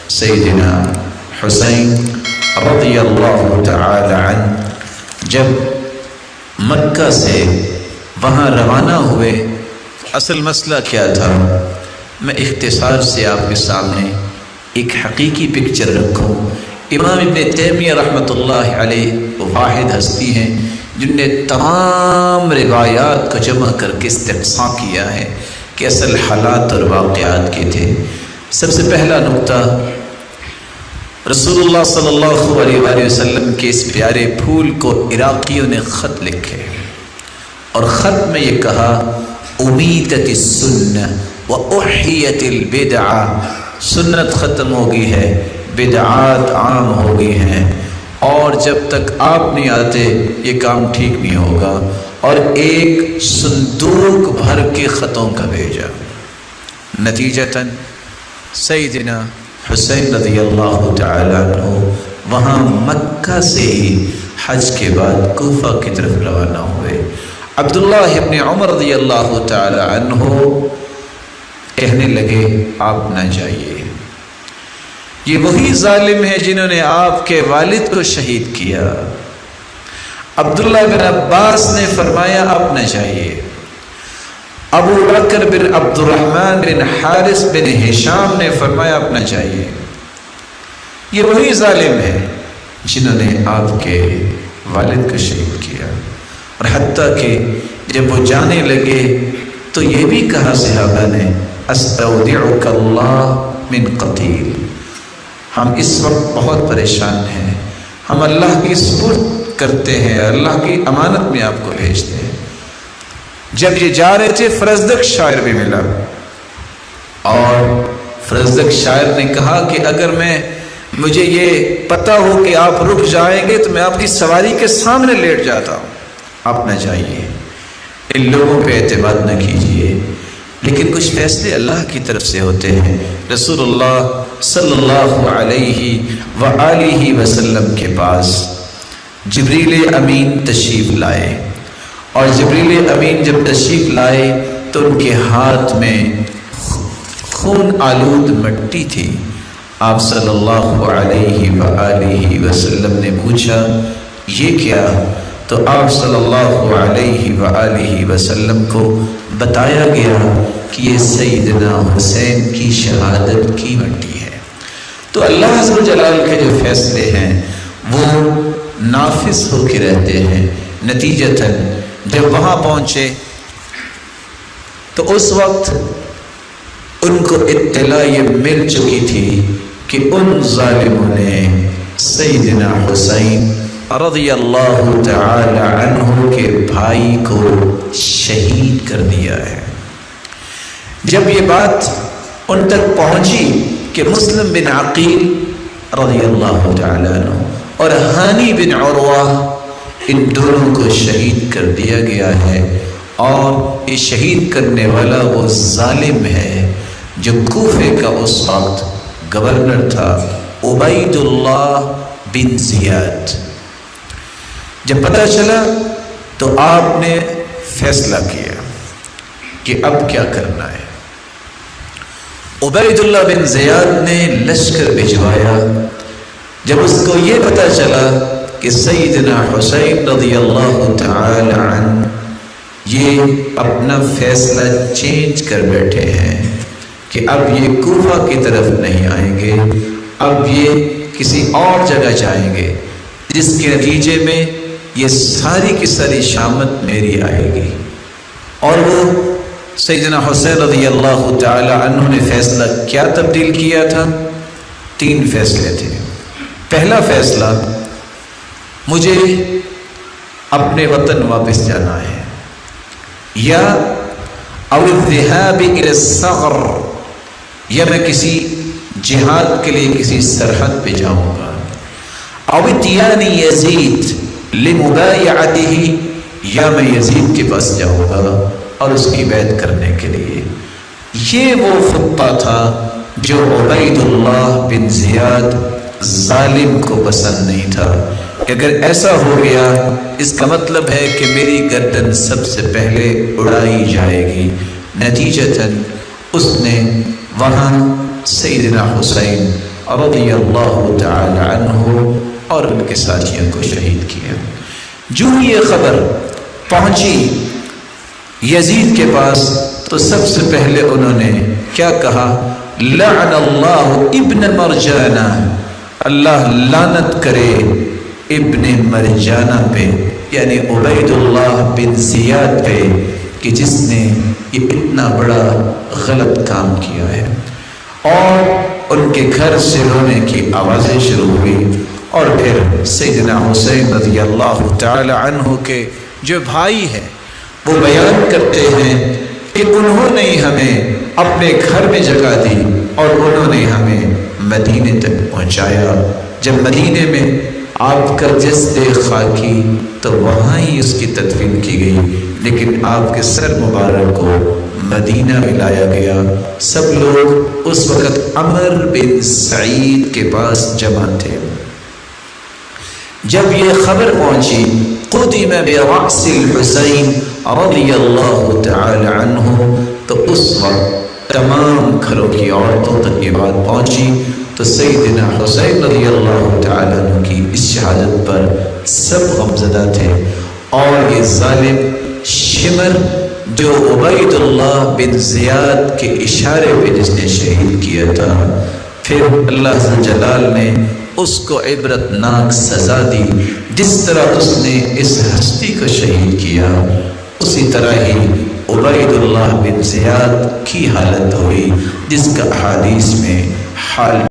سیدنا حسین رضی اللہ تعالی عنہ جب مکہ سے وہاں روانہ ہوئے، اصل مسئلہ کیا تھا؟ میں اختصار سے آپ کے سامنے ایک حقیقی پکچر رکھوں۔ امام ابن تیمیہ رحمۃ اللہ علیہ وہ واحد ہستی ہیں جن نے تمام روایات کو جمع کر کے استقصاء کیا ہے کہ اصل حالات اور واقعات کے تھے۔ سب سے پہلا نقطہ، رسول اللہ صلی اللہ علیہ وآلہ وسلم کے اس پیارے پھول کو عراقیوں نے خط لکھے، اور خط میں یہ کہا امیتت السنہ واحیت البدعہ، سنت ختم ہو گئی ہے، بدعات عام ہو گئی ہیں، اور جب تک آپ نہیں آتے یہ کام ٹھیک نہیں ہوگا، اور ایک صندوق بھر کے خطوں کا بھیجا۔ نتیجتاً سیدنا حسین رضی اللہ تعالی عنہ وہاں مکہ سے ہی حج کے بعد کوفہ کی طرف روانہ ہوئے۔ عبداللہ ابن عمر رضی اللہ تعالی عنہ کہنے لگے آپ نہ جائیے، یہ وہی ظالم ہے جنہوں نے آپ کے والد کو شہید کیا۔ عبداللہ بن عباس نے فرمایا آپ نہ جائیے۔ ابو بکر بن عبد الرحمن بن حارث بن ہشام نے فرمایا آپ نہ جائیے، یہ وہی ظالم ہے جنہوں نے آپ کے والد کو شہید کیا۔ اور حتیٰ کہ جب وہ جانے لگے تو یہ بھی کہا صحابہ نے استودعک اللہ من قتیل، ہم اس وقت بہت پریشان ہیں، ہم اللہ کی سپرد کرتے ہیں، اللہ کی امانت میں آپ کو بھیجتے ہیں۔ جب یہ جا رہے تھے فرزدق شاعر بھی ملا، اور فرزدق شاعر نے کہا کہ اگر مجھے یہ پتہ ہو کہ آپ رک جائیں گے تو میں آپ کی سواری کے سامنے لیٹ جاتا ہوں، آپ نہ جائیے، ان لوگوں پہ اعتماد نہ کیجیے۔ لیکن کچھ فیصلے اللہ کی طرف سے ہوتے ہیں۔ رسول اللہ صلی اللہ علیہ وآلہ وسلم کے پاس جبریل امین تشریف لائے، اور جبریل امین جب تشریف لائے تو ان کے ہاتھ میں خون آلود مٹی تھی۔ آپ صلی اللہ علیہ وآلہ وسلم نے پوچھا یہ کیا؟ تو آپ صلی اللہ علیہ وآلہ وسلم کو بتایا گیا کہ یہ سیدنا حسین کی شہادت کی مٹی ہے۔ تو اللہ عز و جلال کے جو فیصلے ہیں وہ نافذ ہو کے رہتے ہیں۔ نتیجتاً جب وہاں پہنچے تو اس وقت ان کو اطلاع یہ مل چکی تھی کہ ان ظالموں نے سیدنا حسین رضی اللہ تعالی عنہ کے بھائی کو شہید کر دیا ہے۔ جب یہ بات ان تک پہنچی کہ مسلم بن عقیل رضی اللہ تعالی عنہ اور ہانی بن عروہ ان دونوں کو شہید کر دیا گیا ہے، اور یہ شہید کرنے والا وہ ظالم ہے جو کوفے کا اس وقت گورنر تھا، عبید اللہ بن زیاد۔ جب پتہ چلا تو آپ نے فیصلہ کیا کہ اب کیا کرنا ہے۔ عبید اللہ بن زیاد نے لشکر بھجوایا۔ جب اس کو یہ پتہ چلا کہ سیدنا حسین رضی اللہ تعالی عنہ یہ اپنا فیصلہ چینج کر بیٹھے ہیں کہ اب یہ کوفہ کی طرف نہیں آئیں گے، اب یہ کسی اور جگہ جائیں گے، جس کے نتیجے میں یہ ساری کی ساری شامت میری آئے گی۔ اور وہ سیدنا حسین رضی اللہ تعالی عنہ نے فیصلہ کیا تبدیل کیا تھا؟ 3 فیصلے تھے۔ پہلا فیصلہ، مجھے اپنے وطن واپس جانا ہے، یا او الذهاب الى الثغر، یا میں کسی جہاد کے لیے کسی سرحد پہ جاؤں گا، او اتیان یزید لمبایعته، یا میں یزید کے پاس جاؤں گا اور اس کی بیعت کرنے کے لیے۔ یہ وہ خطہ تھا جو عبید اللہ بن زیاد ظالم کو پسند نہیں تھا کہ اگر ایسا ہو گیا اس کا مطلب ہے کہ میری گردن سب سے پہلے اڑائی جائے گی۔ نتیجتاً اس نے وہاں سیدنا حسین رضی اللہ تعالی عنہ اور ان کے ساتھیوں کو شہید کیا۔ جو یہ خبر پہنچی یزید کے پاس تو سب سے پہلے انہوں نے کیا کہا؟ لعن اللہ ابن مرجانہ، اللہ لعنت کرے ابن مرجانہ پہ، یعنی عبید اللہ بن زیاد پہ، کہ جس نے یہ اتنا بڑا غلط کام کیا ہے۔ اور ان کے گھر سے رونے کی آوازیں شروع ہوئی، اور پھر سیدنا حسین رضی اللہ تعالی عنہ کے جو بھائی ہیں وہ بیان کرتے ہیں کہ انہوں نے ہمیں اپنے گھر میں جگہ دی اور انہوں نے ہمیں مدینے تک پہنچایا۔ جب مدینے میں آپ کا جسد خاکی تو وہاں ہی اس کی تدفین کی گئی، لیکن آپ کے سر مبارک کو مدینہ میں لایا گیا۔ سب لوگ اس وقت عمر بن سعید کے پاس جمع تھے۔ جب یہ خبر پہنچی قدم برأس الحسین رضی اللہ تعالی عنہ، تو اس وقت تمام گھروں کی عورتوں تک یہ بات پہنچی، تو سیدنا حسین رضی اللہ تعالی عنہ کی اس شہادت پر سب غمزدہ تھے۔ اور یہ ظالم شمر جو عبید اللہ بن زیاد کے اشارے پہ جس نے شہید کیا تھا، پھر اللہ جلال نے اس کو عبرت ناک سزا دی۔ جس طرح اس نے اس ہستی کو شہید کیا، اسی طرح ہی عبید اللہ بن زیاد کی حالت ہوئی، جس کا احادیث میں حال